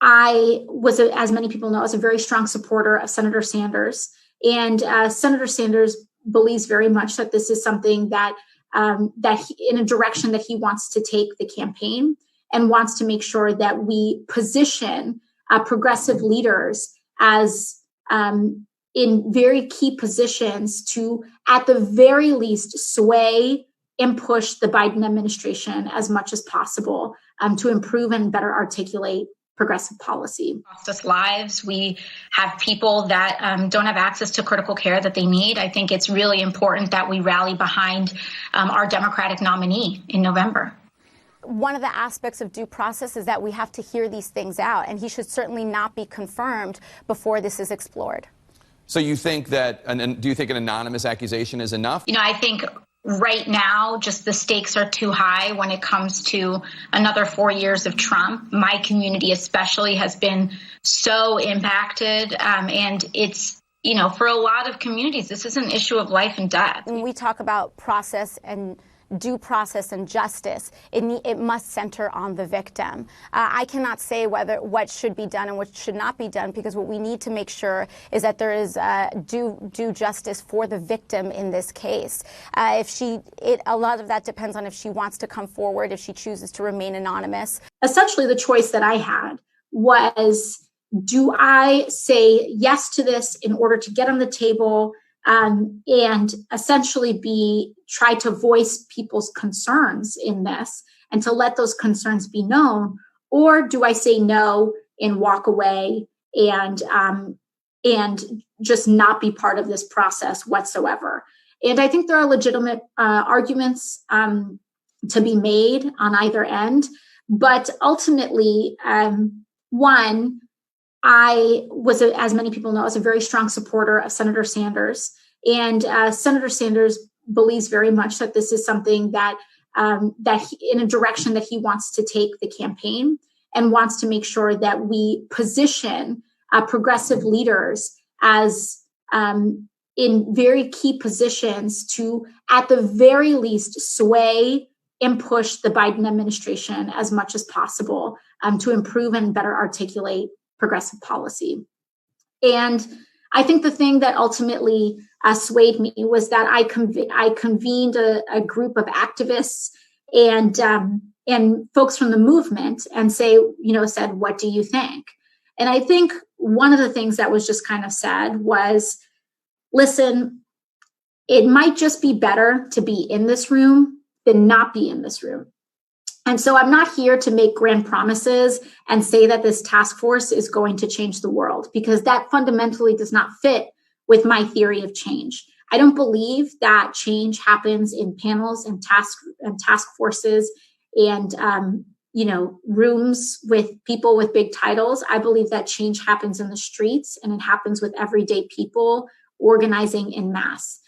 I was, as many people know, I was a very strong supporter of Senator Sanders. And Senator Sanders believes very much that this is something that in a direction that he wants to take the campaign, and wants to make sure that we position progressive leaders as in very key positions to, at the very least, sway and push the Biden administration as much as possible to improve and better articulate progressive policy. Cost us lives. We have people that don't have access to critical care that they need. I think it's really important that we rally behind our Democratic nominee in November. One of the aspects of due process is that we have to hear these things out, and he should certainly not be confirmed before this is explored. So you think that, do you think an anonymous accusation is enough? You know, I think right now, just the stakes are too high when it comes to another 4 years of Trump. My community especially has been so impacted, and it's, you know, for a lot of communities, this is an issue of life and death. When we talk about process and due process and justice, it must center on the victim. I cannot say what should be done and what should not be done, because what we need to make sure is that there is due justice for the victim in this case. A lot of that depends on if she wants to come forward, if she chooses to remain anonymous. Essentially, the choice that I had was, do I say yes to this in order to get on the table and essentially try to voice people's concerns in this and to let those concerns be known? Or do I say no and walk away and just not be part of this process whatsoever? And I think there are legitimate arguments to be made on either end. But ultimately, one, I was, as many people know, I was a very strong supporter of Senator Sanders. And Senator Sanders believes very much that this is something that in a direction that he wants to take the campaign, and wants to make sure that we position progressive leaders as in very key positions to, at the very least, sway and push the Biden administration as much as possible to improve and better articulate progressive policy. And I think the thing that ultimately swayed me was that I convened a group of activists and folks from the movement and said, what do you think? And I think one of the things that was just kind of said was, listen, it might just be better to be in this room than not be in this room. And so I'm not here to make grand promises and say that this task force is going to change the world, because that fundamentally does not fit with my theory of change. I don't believe that change happens in panels and task forces and rooms with people with big titles. I believe that change happens in the streets, and it happens with everyday people organizing en masse.